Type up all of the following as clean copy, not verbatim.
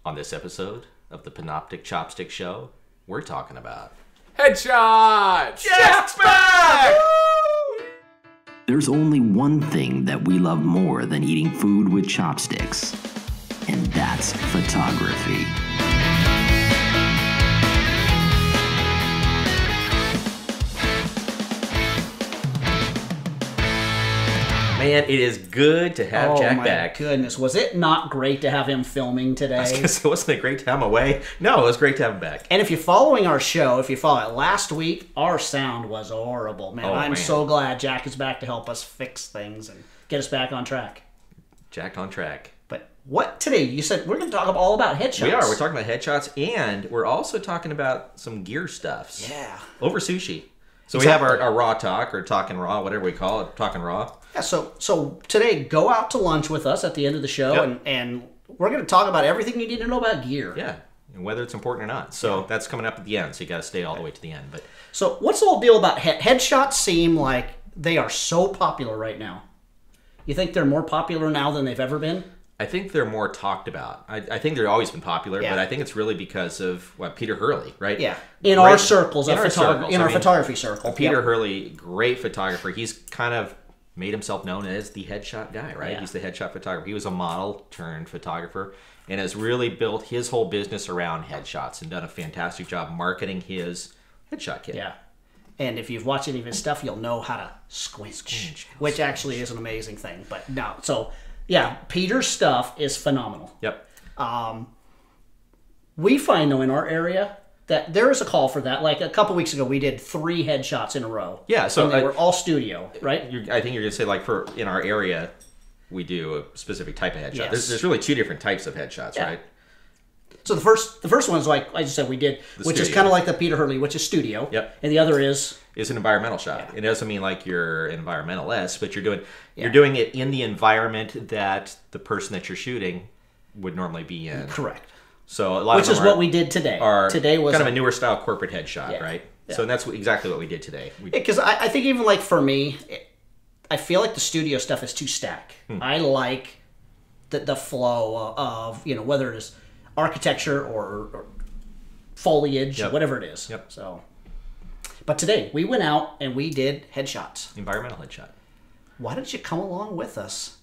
On this episode of the Panoptic Chopstick Show, we're talking about headshots! Jack's back! There's only one thing that we love more than eating food with chopsticks, and that's photography. Man, it is good to have Jack back. Oh my goodness, was it not great to have him filming today? I was gonna say, wasn't it great to have him away? No, it was great to have him back. And if you're following our show, if you follow it last week, our sound was horrible. Man, I'm so glad Jack is back to help us fix things and get us back on track. Jack on track. But what today? You said we're going to talk all about headshots. We are. We're talking about headshots, and we're also talking about some gear stuffs. Yeah. Over sushi. So we have our raw talk, or talking raw, whatever we call it, talking raw. Yeah, so today, go out to lunch with us at the end of the show, and we're going to talk about everything you need to know about gear. Yeah, and whether it's important or not. So that's coming up at the end, so you got to stay all the way to the end. But so what's the whole deal about headshots? Seem like they are so popular right now. You think they're more popular now than they've ever been? I think they're more talked about. I think they've always been popular, but I think it's really because of Peter Hurley, right? Yeah, in our circles, in our photography circle. Peter Hurley, great photographer. He's kind of made himself known as the headshot guy, right? Yeah. He's the headshot photographer. He was a model turned photographer and has really built his whole business around headshots and done a fantastic job marketing his headshot kit. Yeah. And if you've watched any of his stuff, you'll know how to squinch. Which actually is an amazing thing. But no, so yeah, Peter's stuff is phenomenal. Yep. We find, though, in our area that there is a call for that. Like a couple weeks ago, we did 3 headshots in a row. Yeah, so and they were all studio, right? I think you're going to say, like, in our area, we do a specific type of headshot. Yes. There's really 2 different types of headshots, right? So the first one is like I just said we did, which is kind of like the Peter Hurley, which is studio. Yep. And the other is an environmental shot. Yeah. It doesn't mean like you're environmentalist, but you're doing it in the environment that the person that you're shooting would normally be in. Correct. So a lot which of is what we did today. Today was kind of a newer style corporate headshot, right? Yeah. So that's exactly what we did today. Because I think even like for me, I feel like the studio stuff is too static. I like the flow of whether it is architecture or foliage, whatever it is. Yep. So, but today we went out and we did headshots. Environmental headshot. Why don't you come along with us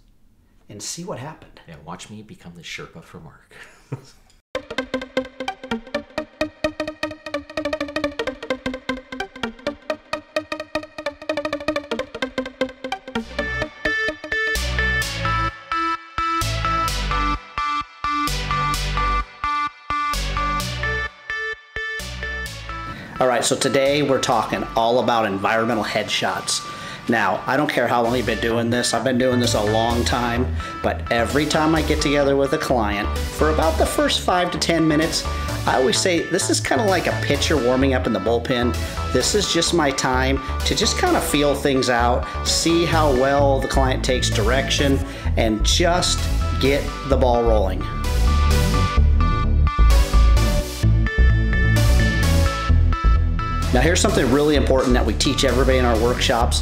and see what happened? Yeah, watch me become the Sherpa for Mark. All right, so today we're talking all about environmental headshots. Now, I don't care how long you've been doing this. I've been doing this a long time, but every time I get together with a client, for about the first 5 to 10 minutes, I always say this is kind of like a pitcher warming up in the bullpen. This is just my time to just kind of feel things out, see how well the client takes direction, and just get the ball rolling. Now here's something really important that we teach everybody in our workshops.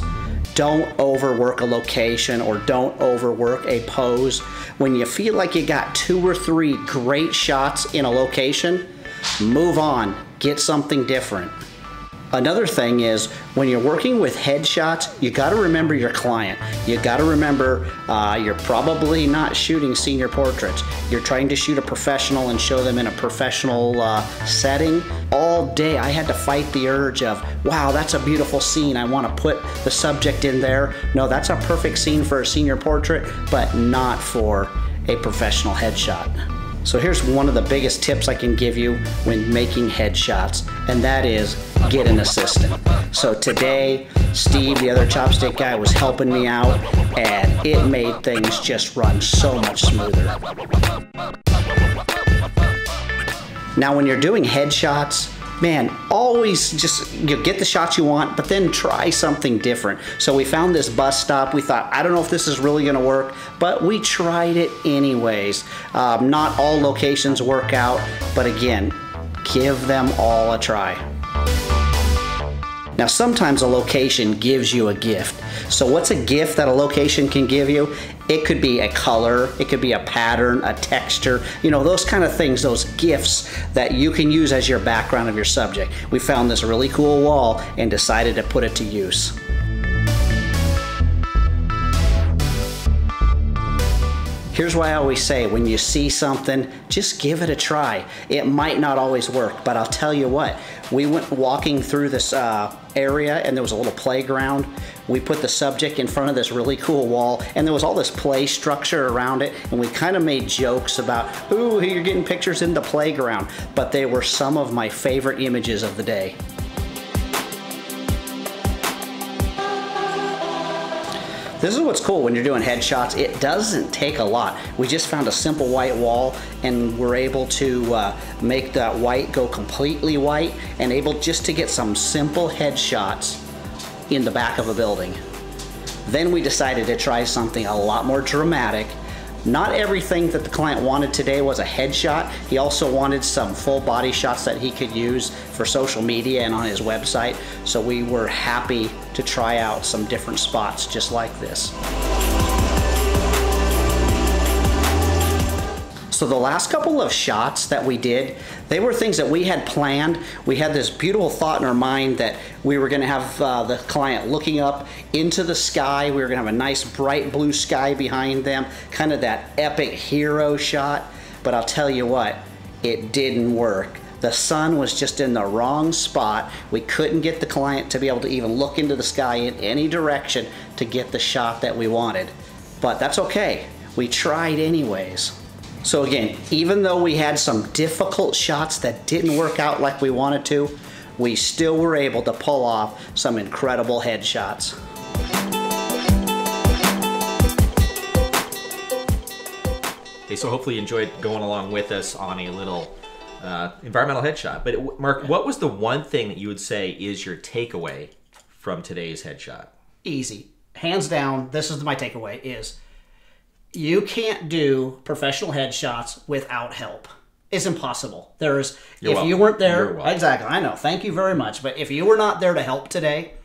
Don't overwork a location or don't overwork a pose. When you feel like you got 2 or 3 great shots in a location, move on, get something different. Another thing is, when you're working with headshots, you got to remember your client. You got to remember you're probably not shooting senior portraits. You're trying to shoot a professional and show them in a professional setting. All day I had to fight the urge of, wow, that's a beautiful scene. I want to put the subject in there. No, that's a perfect scene for a senior portrait, but not for a professional headshot. So here's one of the biggest tips I can give you when making headshots, and that is get an assistant. So today, Steve, the other chopstick guy, was helping me out, and it made things just run so much smoother. Now when you're doing headshots, man, always just get the shots you want, but then try something different. So we found this bus stop. We thought, I don't know if this is really gonna work, but we tried it anyways. Not all locations work out, but again, give them all a try. Now sometimes a location gives you a gift. So what's a gift that a location can give you? It could be a color, it could be a pattern, a texture, you know, those kind of things, those gifts that you can use as your background of your subject. We found this really cool wall and decided to put it to use. Here's why I always say, when you see something, just give it a try. It might not always work, but I'll tell you what, we went walking through this area and there was a little playground. We put the subject in front of this really cool wall and there was all this play structure around it, and we kind of made jokes about, ooh, you're getting pictures in the playground, but they were some of my favorite images of the day. This is what's cool when you're doing headshots. It doesn't take a lot. We just found a simple white wall and we're able to make that white go completely white and able just to get some simple headshots in the back of a building. Then we decided to try something a lot more dramatic. Not everything that the client wanted today was a headshot. He also wanted some full body shots that he could use for social media and on his website. So we were happy to try out some different spots just like this. So the last couple of shots that we did, they were things that we had planned. We had this beautiful thought in our mind that we were gonna have the client looking up into the sky. We were gonna have a nice bright blue sky behind them, kind of that epic hero shot. But I'll tell you what, it didn't work. The sun was just in the wrong spot. We couldn't get the client to be able to even look into the sky in any direction to get the shot that we wanted. But that's okay, we tried anyways. So again, even though we had some difficult shots that didn't work out like we wanted to, we still were able to pull off some incredible headshots. Okay, so hopefully you enjoyed going along with us on a little environmental headshot. But Mark, what was the one thing that you would say is your takeaway from today's headshot? Easy. Hands down, this is my takeaway, is you can't do professional headshots without help. It's impossible. If you weren't there, exactly, I know, thank you very much. But if you were not there to help today,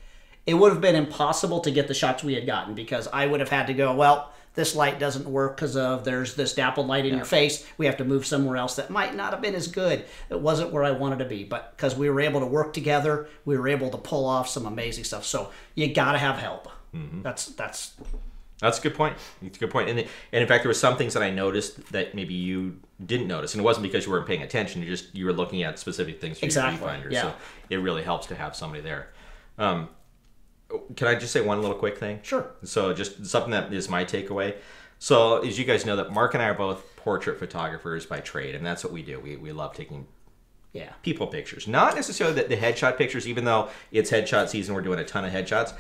it would have been impossible to get the shots we had gotten, because I would have had to go, well, this light doesn't work because there's this dappled light in your face. We have to move somewhere else that might not have been as good. It wasn't where I wanted to be, but because we were able to work together, we were able to pull off some amazing stuff. So you got to have help. Mm-hmm. That's a good point. It's a good point. And in fact, there were some things that I noticed that maybe you didn't notice. And it wasn't because you weren't paying attention. You were looking at specific things for your viewfinder. Yeah. So it really helps to have somebody there. Can I just say one little quick thing? Sure. So just something that is my takeaway. So as you guys know, that Mark and I are both portrait photographers by trade. And that's what we do. We love taking people pictures. Not necessarily the headshot pictures, even though it's headshot season. We're doing a ton of headshots.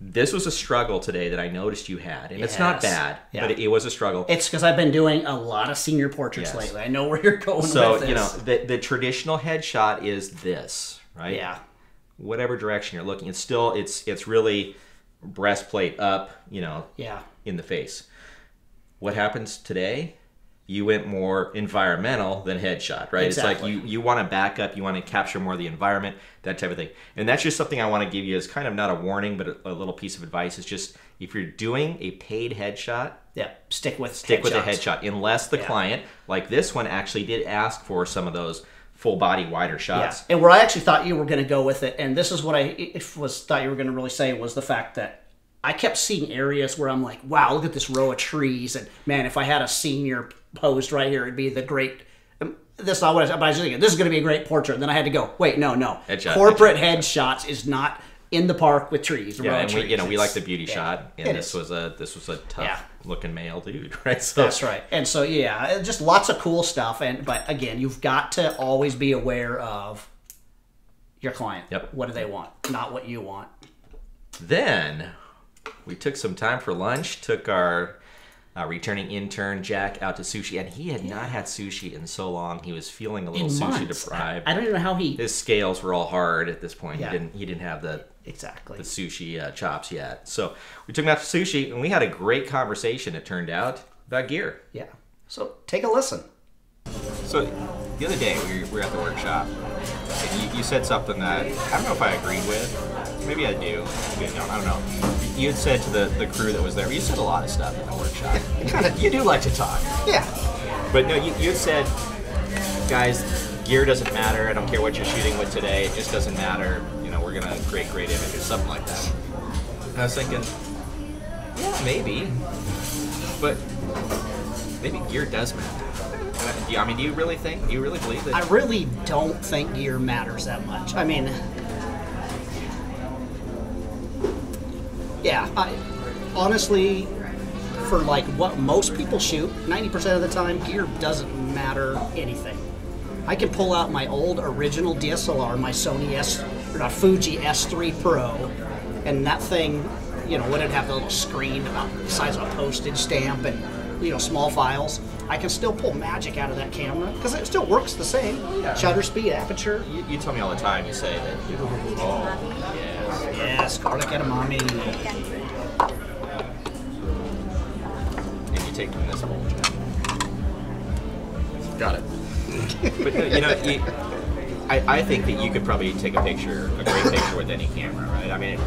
This was a struggle today that I noticed you had, and it's not bad, but it was a struggle. It's because I've been doing a lot of senior portraits lately. I know where you're going with this. So, you know, the traditional headshot is this, right? Yeah. Whatever direction you're looking, it's really breastplate up, you know, in the face. What happens today? You went more environmental than headshot, right? Exactly. It's like you want to back up, you want to capture more of the environment, that type of thing. And that's just something I want to give you as kind of not a warning, but a little piece of advice. Is just, if you're doing a paid headshot, stick with a headshot, unless the client, like this one, actually did ask for some of those full body wider shots. And where I actually thought you were going to go with it, and this is what I thought you were going to really say, was the fact that I kept seeing areas where I'm like, wow, look at this row of trees, and man, if I had a senior posed right here, it'd be the great. That's not what I was thinking. This is going to be a great portrait. And then I had to go, wait, no. Corporate headshots is not in the park with trees. Yeah, and we like the beauty shot, and this was a tough looking male dude, right? So that's right. And so just lots of cool stuff. But again, you've got to always be aware of your client. Yep. What do they want? Not what you want. Then we took some time for lunch. Took our returning intern Jack out to sushi, and he had not had sushi in so long. He was feeling a little sushi deprived. I don't even know how his scales were all hard at this point. Yeah. He didn't have the sushi chops yet. So we took him out to sushi, and we had a great conversation, it turned out, about gear. Yeah. So take a listen. So the other day we were at the workshop, and you said something that I don't know if I agreed with. Maybe I do. Maybe I don't. I don't know. you had said to the crew that was there, you said a lot of stuff in the workshop. You do like to talk. Yeah. But no, you had said, guys, gear doesn't matter. I don't care what you're shooting with today. It just doesn't matter. You know, we're going to create great images, something like that. And I was thinking, yeah, maybe. But maybe gear does matter. I mean, do you really believe that? I really don't think gear matters that much. I mean, yeah, honestly, for like what most people shoot, 90% of the time, gear doesn't matter anything. I can pull out my old original DSLR, my Fuji S3 Pro, and that thing, you know, wouldn't have the little screen about the size of a postage stamp and, you know, small files. I can still pull magic out of that camera because it still works the same. Yeah. Shutter speed, aperture. You tell me all the time, you say that, oh, yes. Yes, garlic edamame. And you take from this bowl. Got it. But you know, I think that you could probably take a great picture with any camera, right? I mean,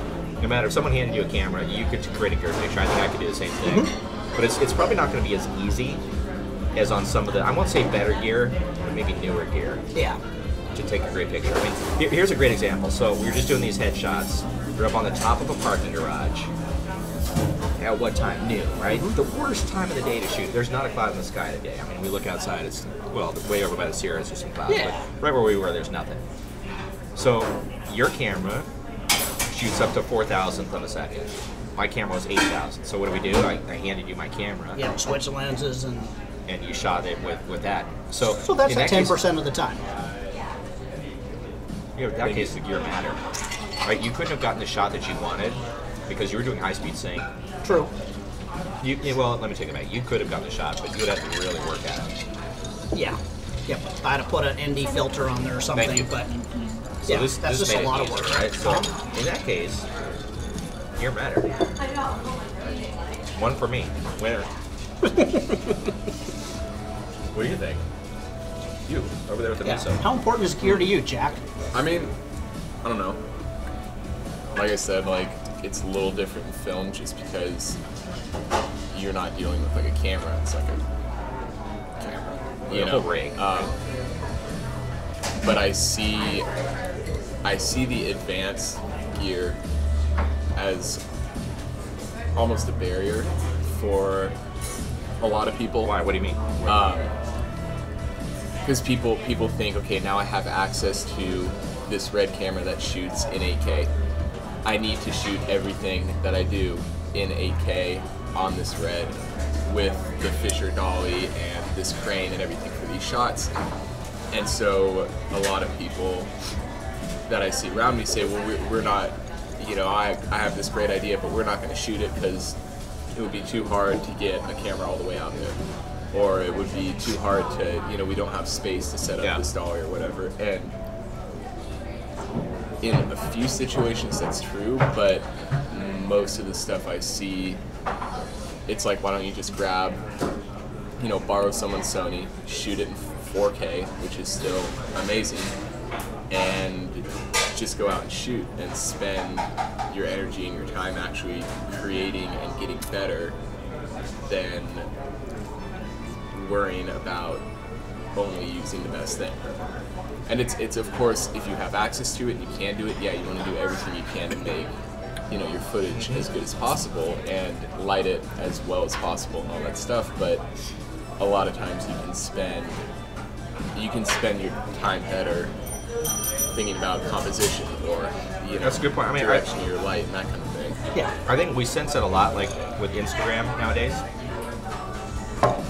no matter if someone handed you a camera, you could create a great picture. I think I could do the same thing. Mm-hmm. But it's probably not going to be as easy as on some of the, I won't say better gear, but maybe newer gear. Yeah. To take a great picture. I mean, here's a great example. So we were just doing these headshots. We're up on the top of a parking garage. At what time? Noon, right? Mm-hmm. The worst time of the day to shoot. There's not a cloud in the sky today. I mean, we look outside, it's, well, way over by the Sierras, there's some clouds, yeah. But right where we were, there's nothing. So your camera shoots up to 4,000th of a second. My camera was 8,000. So what do? I handed you my camera. Yeah, switch lenses and you shot it with that. So that's at 10% of the time. You know, in that case, the gear mattered. Right? You couldn't have gotten the shot that you wanted because you were doing high-speed sync. True. Well, let me take it back. You could have gotten the shot, but you would have to really work at it. Yeah. Yep. I had to put an ND filter on there or something, but so yeah, this that's just made a lot easier, of work. Right? So in that case, gear mattered. One for me. Winner. What do you think? You, over there with the miso. How important is gear to you, Jack? I mean, I don't know. Like I said, like, it's a little different in film just because you're not dealing with like a camera. It's like a camera, you know, rig. But I see the advanced gear as almost a barrier for a lot of people. Why? What do you mean? Because people think, okay, now I have access to this red camera that shoots in 8K. I need to shoot everything that I do in 8K on this red with the Fisher dolly and this crane and everything for these shots. And so a lot of people that I see around me say, well, we're not, you know, I have this great idea, but we're not going to shoot it because it would be too hard to get a camera all the way out there. Or it would be too hard to, you know, we don't have space to set up this dolly or whatever. And in a few situations that's true, but most of the stuff I see, it's like, why don't you just grab, you know, borrow someone's Sony, shoot it in 4K, which is still amazing, and just go out and shoot and spend your energy and your time actually creating and getting better than worrying about only using the best thing. And it's of course, if you have access to it and you can do it, yeah, you want to do everything you can to make, you know, your footage as good as possible and light it as well as possible and all that stuff. But a lot of times you can spend your time better thinking about composition or, you know, that's a good point. I mean, direction of your light and that kind of thing. Yeah. I think we sense it a lot, like with Instagram nowadays.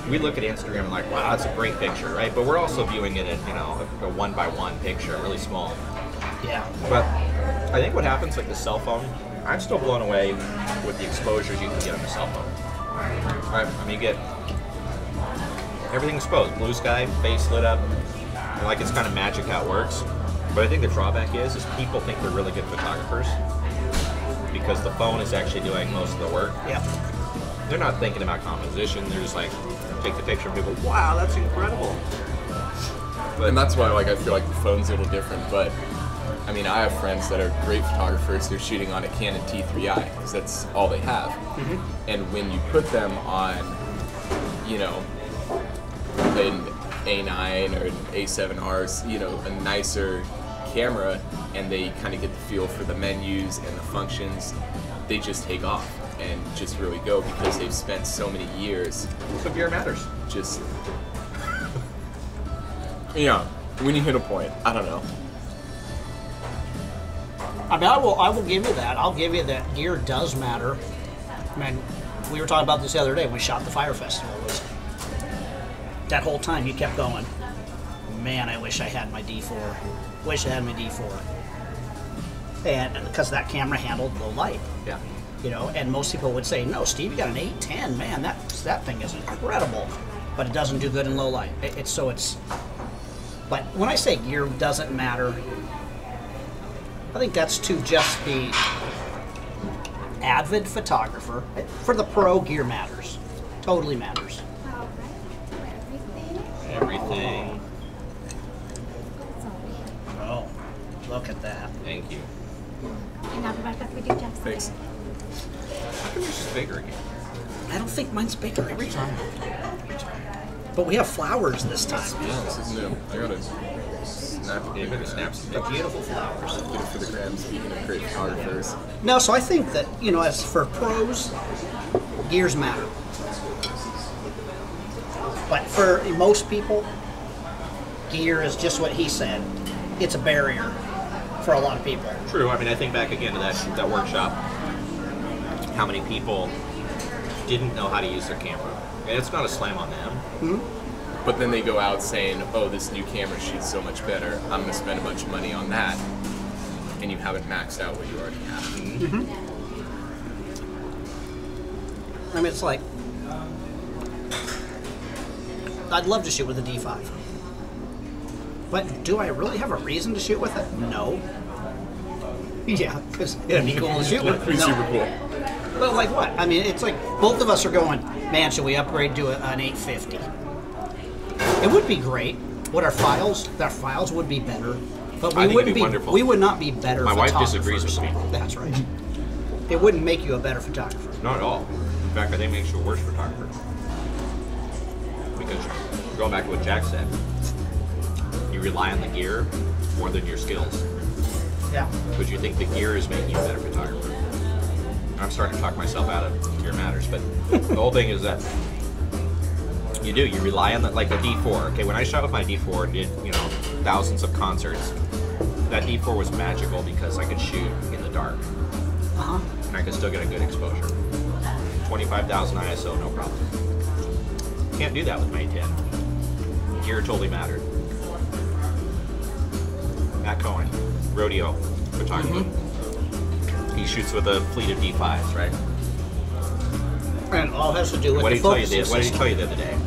We look at Instagram and like, wow, that's a great picture, right? But we're also viewing it at, you know, a 1x1 picture, really small. Yeah. But I think what happens, like the cell phone, I'm still blown away with the exposures you can get on the cell phone. Right? I mean, you get everything exposed, blue sky, face lit up, and like it's kind of magic how it works. But I think the drawback is people think they're really good photographers because the phone is actually doing most of the work. Yeah. They're not thinking about composition. They're just like, take the picture and people, wow, that's incredible. And that's why, like, I feel like the phone's a little different, but I mean, I have friends that are great photographers. They're shooting on a Canon T3i because that's all they have. Mm-hmm. And when you put them on, you know, an A9 or an A7R, you know, a nicer camera, and they kind of get the feel for the menus and the functions, they just take off and just really go because they've spent so many years. So gear matters. Just, yeah, when you hit a point, I don't know. I mean, I will give you that. I'll give you that gear does matter. I mean, we were talking about this the other day when we shot the Fire Festival. Was that whole time you kept going, man, I wish I had my D4. Wish I had my D4. And because that camera handled low light. Yeah. You know, and most people would say, no, Steve, you got an 810, man, that thing is incredible. But it doesn't do good in low light. But when I say gear doesn't matter, I think that's to just the avid photographer. For the pro, gear matters. Totally matters. Everything. Oh, look at that. Thank you. Thanks. How come yours is bigger again? I don't think mine's bigger every time. But we have flowers this time. Yeah, this is new. I gotta snap it. Yeah, maybe snaps. The beautiful flowers. Get it for the gram, speaking of great photographers. No, so I think that, you know, as for pros, gears matter. But for most people, gear is just what he said. It's a barrier for a lot of people. True. I mean, I think back again to that workshop. How many people didn't know how to use their camera? And it's not a slam on them. Mm-hmm. But then they go out saying, oh, this new camera shoots so much better. I'm going to spend a bunch of money on that. And you haven't maxed out what you already have. Mm-hmm. I mean, it's like, I'd love to shoot with a D5. But do I really have a reason to shoot with it? No. Yeah, because it'd be cool to shoot with. It'd be super cool. But like what? I mean, it's like both of us are going, man, should we upgrade to an 850? It would be great. Would our files would be better. But we wouldn't be wonderful. We would not be better photographers. My wife disagrees with me. That's right. It wouldn't make you a better photographer. Not at all. In fact, I think it makes you a worse photographer. Because going back to what Jack said, you rely on the gear more than your skills. Yeah. Because you think the gear is making you a better photographer. I'm starting to talk myself out of gear matters, but the whole thing is that you rely on like the D4. Okay, when I shot with my D4 and did, you know, thousands of concerts, that D4 was magical because I could shoot in the dark. Uh-huh. And I could still get a good exposure. 25,000 ISO, no problem. Can't do that with my 810. Gear totally mattered. Matt Cohen, rodeo photographer. Mm-hmm. He shoots with a fleet of D5s, right? And all has to do with what the focusing What did he tell you the other day?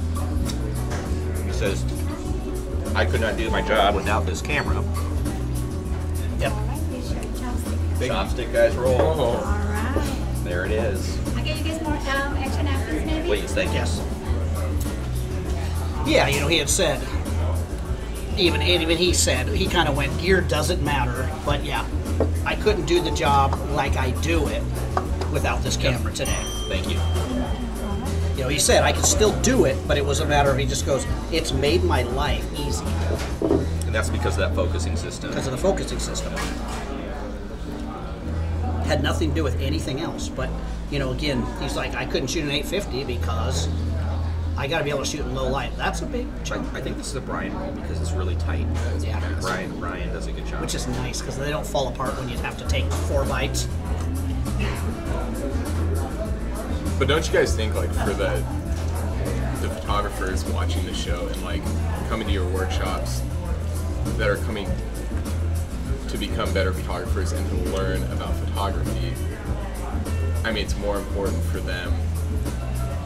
He says, I could not do my job without this camera. Yep. Chopstick guys roll. All right. There it is. I'll get you guys more extra napkins, maybe? Please, thank you. Yes. Yeah, you know, he had said, even he said, he kind of went, gear doesn't matter, but yeah, I couldn't do the job like I do it without this camera today. Thank you. You know, he said I could still do it, but it was a matter of, he just goes, it's made my life easy. And that's because of that focusing system. Because of the focusing system. Had nothing to do with anything else, but, you know, again, he's like, I couldn't shoot an 850 because I got to be able to shoot in low light. That's a big chunk. I think this is a Brian roll because it's really tight. Yeah. Brian does a good job. Which is nice because they don't fall apart when you have to take 4 bites. But don't you guys think, like, for the photographers watching the show and, like, coming to your workshops that are coming to become better photographers and to learn about photography, I mean, it's more important for them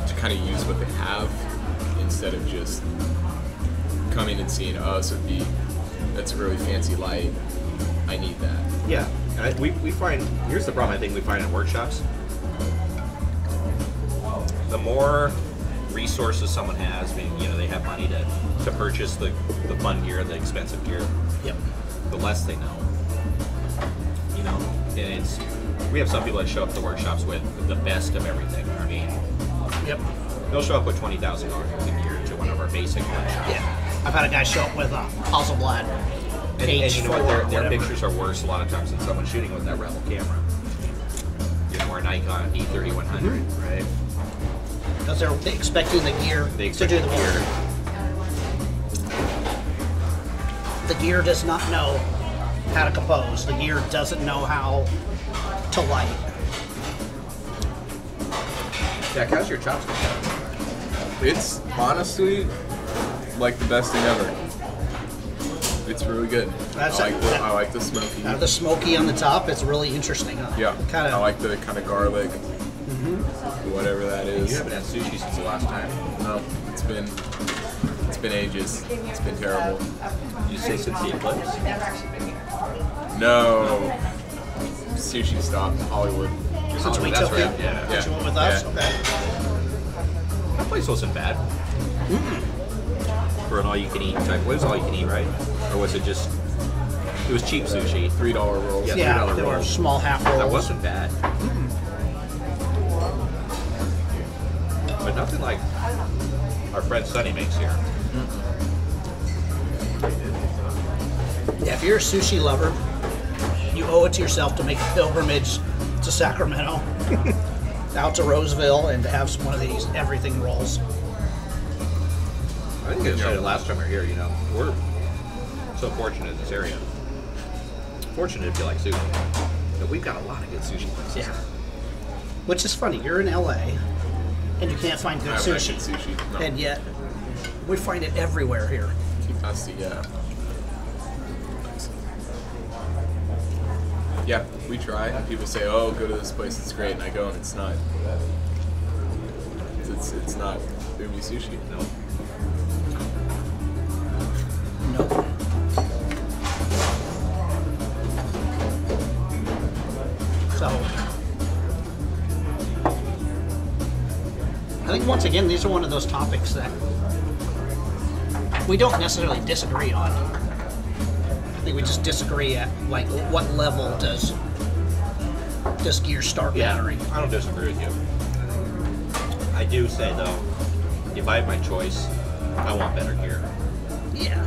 to kind of use what they have instead of just coming and seeing, oh, so that's a really fancy light, I need that. Yeah, and we find, here's the problem I think we find in workshops. The more resources someone has, I mean, you know, they have money to purchase the fun gear, the expensive gear, Yep. the less they know. And we have some people that show up to workshops with the best of everything. I mean, Yep. they'll show up with $20,000 worth of gear to one of our basic workshops. Yeah. I've had a guy show up with a Hasselblad And you know what? Their whatever. pictures are worse a lot of times than someone shooting with that Rebel camera. You know, or Nikon D3100, right? Because they're expecting the gear They to expect do the the work. gear. The gear does not know how to compose. The gear doesn't know how to light. Jack, how's your chopstick? It's honestly like the best thing ever. It's really good. That's I it. like the smoky. The smoky on the top, it's really interesting. Huh? Yeah, Kind I of. like the kind of garlic, whatever that is. You haven't had sushi since the last time. No, it's been ages. It's been terrible. You say since the eclipse? No, sushi stopped in Hollywood. Since we That's took right, it, yeah. that you went with us. Yeah. Okay. That place wasn't bad. For an all-you-can-eat type. It was all-you-can-eat, right? Or was it just... It was cheap sushi. $3 rolls. Yeah. Yeah, $3 they were rolls. small half rolls. That wasn't bad. But nothing like our friend Sonny makes here. Yeah, if you're a sushi lover, you owe it to yourself to make a pilgrimage to Sacramento, out to Roseville, and to have one of these everything rolls. I think I said it last time we were here, you know. We're so fortunate in this area. Fortunate if you like sushi. But we've got a lot of good sushi places. Yeah. Which is funny, you're in LA, and you can't find good I haven't had sushi. good sushi. No. And yet, we find it everywhere here. That's the yeah, we try, and people say, "Oh, go to this place; it's great." And I go, and it's not. It's not umi sushi. No. Nope. So, I think once again, these are one of those topics that we don't necessarily disagree on. I think we just disagree at like what level does gear start mattering. I don't disagree with you. I do say, though, if I have my choice, I want better gear. Yeah.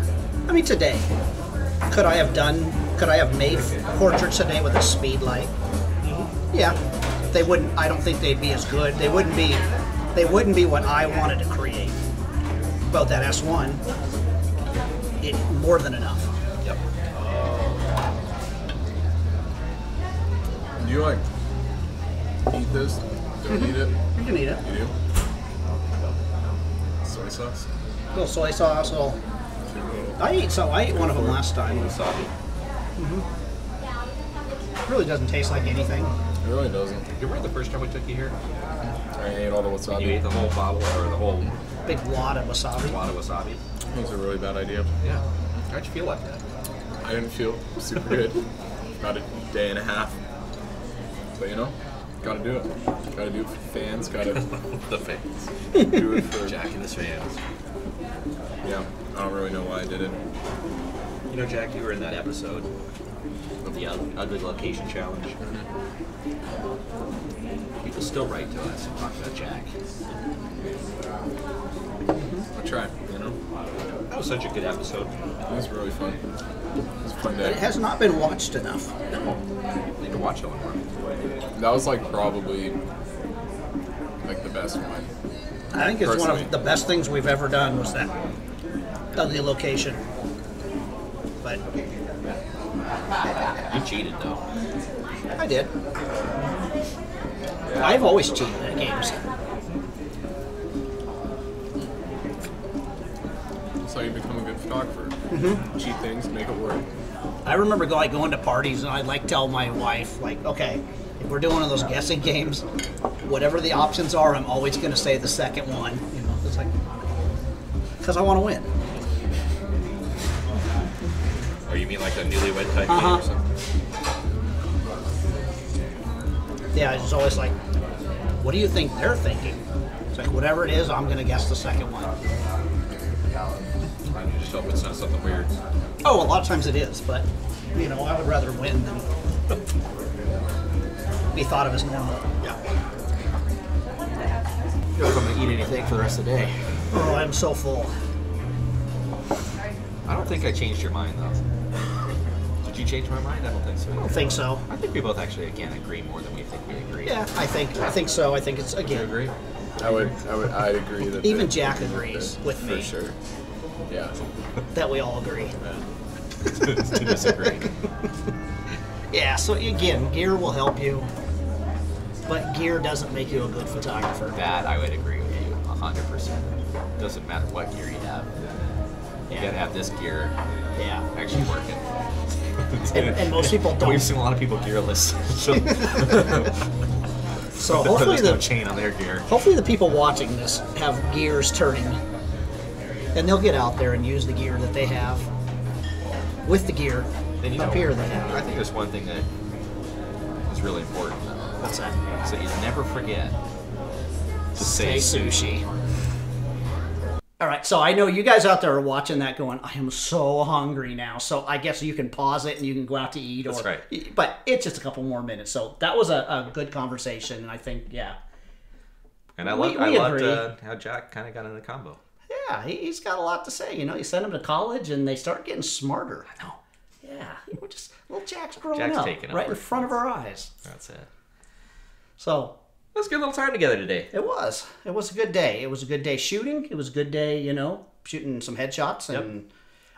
I mean, today, could I have made portraits today with a speed light? Yeah. They wouldn't, I don't think they'd be as good. They wouldn't be what I wanted to create. But that S1, more than enough. Yep. Do you like eat this? Don't eat it? You can eat it. You do? Soy sauce? A little soy sauce, I ate one of them last time. Wasabi. It really doesn't taste like anything. It really doesn't. You remember the first time we took you here? I ate all the wasabi. You ate the whole bottle or the whole Big wad of wasabi. wad of wasabi? That was a really bad idea. Yeah. How'd you feel like that? I didn't feel super good. About a day and a half. But you know, gotta do it. Gotta do it for fans. Gotta The fans. do it for Jack and his fans. Yeah, I don't really know why I did it. You know, Jack, you were in that episode of the Ugly Location Challenge. People still write to us and talk about Jack. I try, you know. That was such a good episode. It was really fun. It was a fun But it day. has not been watched enough. I need to watch it more. That was like probably like the best one. I think it's one Personally. of the best things we've ever done was that ugly location. But You cheated, though. I did. I've always cheated at games. That's how you become a good photographer. Cheat things, make it work. I remember going to parties and I'd like tell my wife, like, okay, if we're doing one of those guessing games, whatever the options are, I'm always going to say the second one. You know, it's like, because I want to win. Or you mean like a newlywed type game or something? Yeah, it's always like, what do you think they're thinking? It's like, whatever it is, I'm going to guess the second one. You just hope it's not something weird. Oh, a lot of times it is, but, you know, I would rather win than... be thought of as normal. Yeah. I don't know if I'm gonna eat anything for the rest of the day. Oh, I'm so full. I don't think I changed your mind though. Did you change my mind? I don't think so. I don't think so. I think we both actually again agree more than we think we agree. Yeah, I think so. I think it's Do you again. agree? I'd agree that Even Jack agrees with for me sure. Yeah. that we all agree. To disagree. Yeah. So again, gear will help you, but gear doesn't make you a good photographer. That I would agree with you 100%. Doesn't matter what gear you have. You gotta have this gear Yeah. actually working. And most people don't. We've seen a lot of people gearless. So hopefully there's no the chain on their gear. hopefully the people watching this have gears turning, and they'll get out there and use the gear that they have with the gear And up here they have. I think there's one thing that is really important though. What's that? So you never forget to say sushi. All right, so I know you guys out there are watching that going, I am so hungry now. So I guess you can pause it and you can go out to eat. That's right. But it's just a couple more minutes. So that was a good conversation, and I think, yeah. And I We loved agree. how Jack kind of got in the combo. Yeah, he's got a lot to say. You know, you send them to college, and they start getting smarter. I know. Yeah, we're just, little Jack's growing Jack's up taking right over. in front of our eyes. That's it. So Let's get a little time together today. it was a good day. It was a good day shooting. It was a good day, you know, shooting some headshots and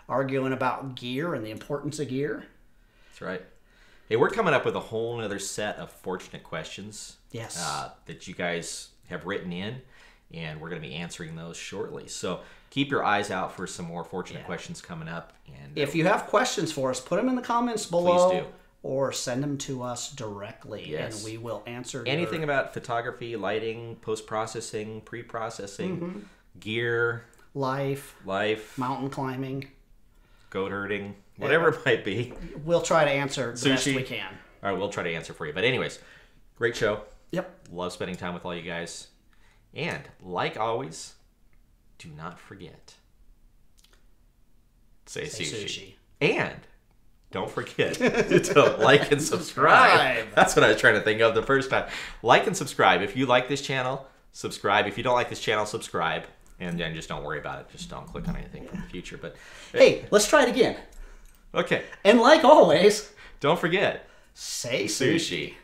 arguing about gear and the importance of gear. That's right. Hey, we're coming up with a whole nother set of fortunate questions. Yes. That you guys have written in, and we're going to be answering those shortly. So keep your eyes out for some more fortunate questions coming up. And If you have questions for us, put them in the comments below. Please do. Or send them to us directly, Yes. and we will answer anything about photography, lighting, post-processing, pre-processing, Mm-hmm. gear, life, life, mountain climbing. goat herding, whatever it might be. We'll try to answer the best Sushi. we can. All right, we'll try to answer for you. But anyways, great show. Yep. Love spending time with all you guys. And like always, do not forget. Say sushi. And don't forget to like and subscribe. That's what I was trying to think of the first time. Like and subscribe. If you like this channel, subscribe. If you don't like this channel, subscribe. And then just don't worry about it. Just don't click on anything from the future. But Hey, let's try it again. okay. And like always, Don't forget. say Sushi.